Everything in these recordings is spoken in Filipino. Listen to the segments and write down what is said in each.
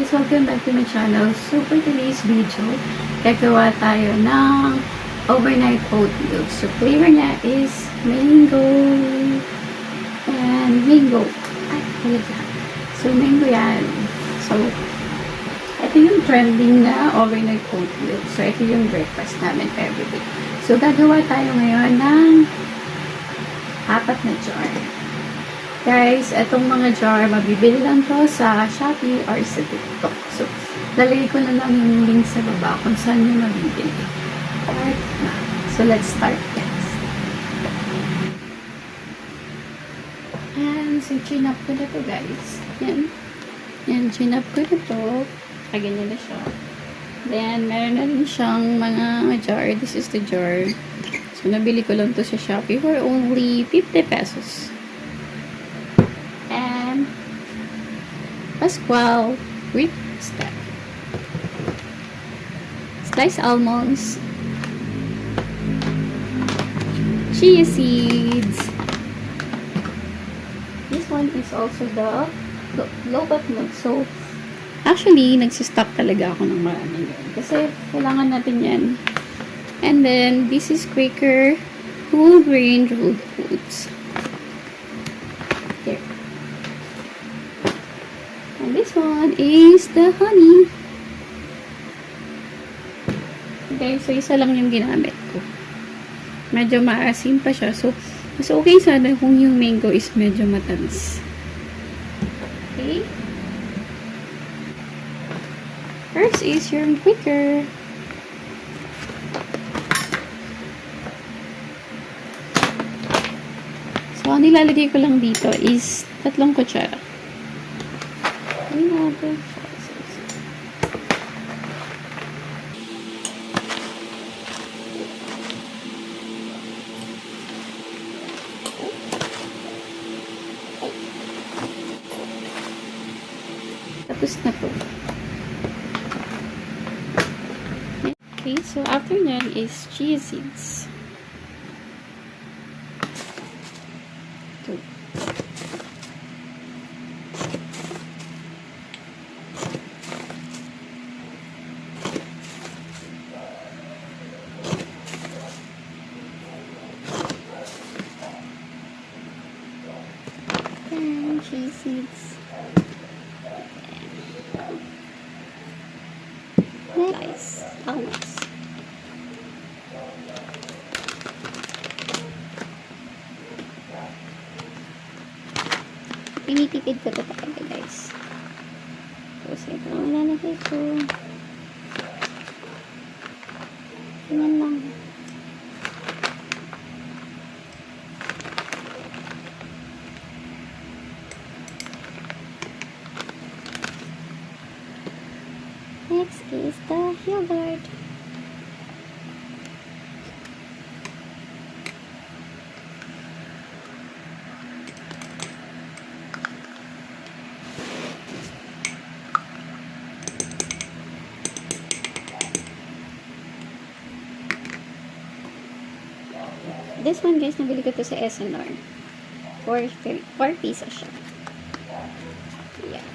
guys! Welcome back to my channel. So, for today's video, gagawa tayo ng overnight oat milk. So, flavor niya is mango and mango. Ay, talaga. So, mango yan. So, ito yung trending na overnight oat milk. So, ito yung breakfast namin everyday. So, gagawa tayo ngayon ng 4 na jar. Guys, itong mga jar, mabibili lang to sa Shopee or sa TikTok. So, lalagay ko na lang yung link sa baba kung saan nyo mabibili. Alright na. So, let's start, guys. And, so, chin up ko na to, guys. Yan. Yan, chin up ko na to. Ganyan na siya. Then, meron na rin siyang mga jar. This is the jar. So, nabili ko lang to sa Shopee for only 50 pesos. Pascual with step. Sliced almonds. Chia seeds. This one is also the low-fat milk. So, actually, nagsistock talaga ako ng marami yun. Kasi, kailangan natin yan. And then, this is Quaker whole grain rolled oats. Here. And this one is the honey. Okay, so isa lang yung ginamit ko. Medyo maasim pa siya. So, mas okay sana kung yung mango is medyo matamis. Okay. First is your Quaker. So, ang nilalagay ko lang dito is 3 kutsara. Tapos na po. Okay, so after that is chia seeds. Chia seeds. Nice. Almonds. Pinitipid ko ito talaga, guys. Tapos ito ang ilalagay ko. Ganyan lang. Next is the yogurt. This one, guys, nabili ko to sa SNR. 4 pieces siya. Yeah.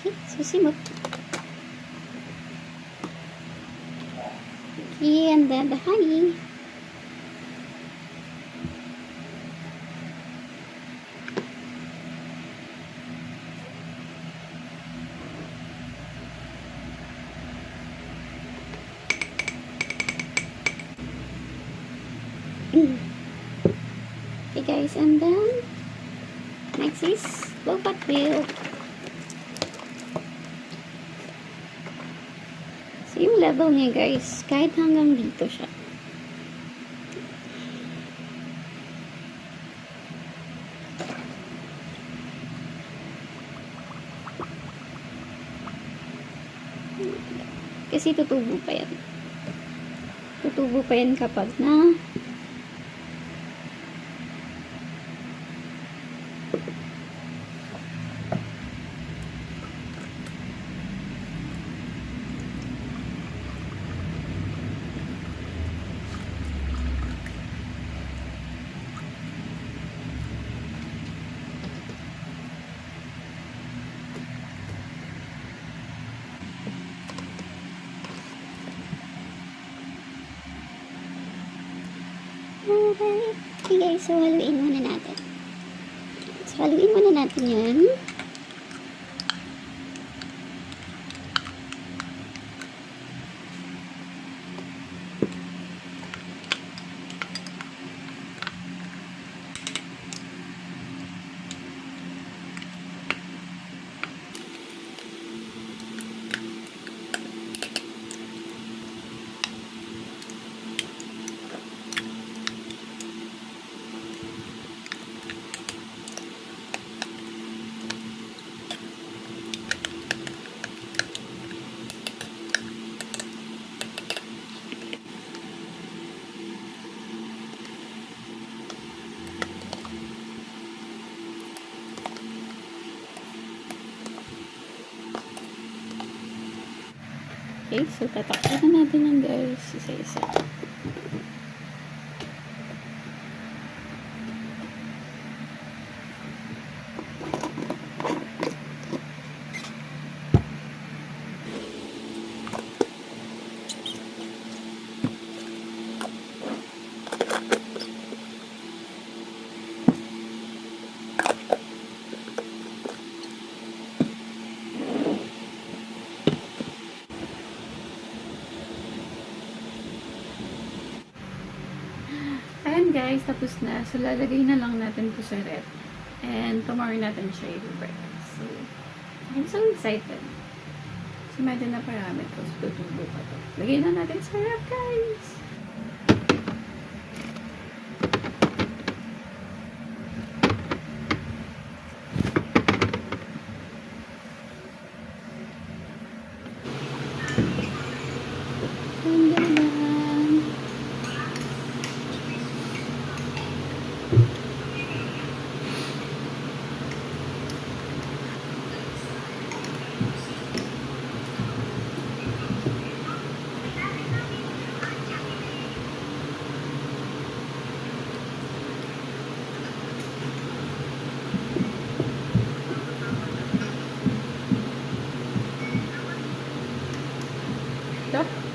Okay, so simot. Okay, and then the honey. Okay, guys, and then next is low-fat milk. So, yung level niya, guys, kahit hanggang dito siya. Kasi tutubo pa yan. Tutubo pa yan kapag na Okay. Okay guys, so haluin muna natin. So haluin muna natin yan. Okay, so tatakpan na natin yan guys, isa-isa. Ayan guys, tapos na. So, lalagay na lang natin to sa ref. And tomorrow natin siya i-breakfast. So, I'm so excited. So, medyo na parami ko. So, tutubo pa to. Lagay na natin sa ref, guys. Ang ganda. Stop.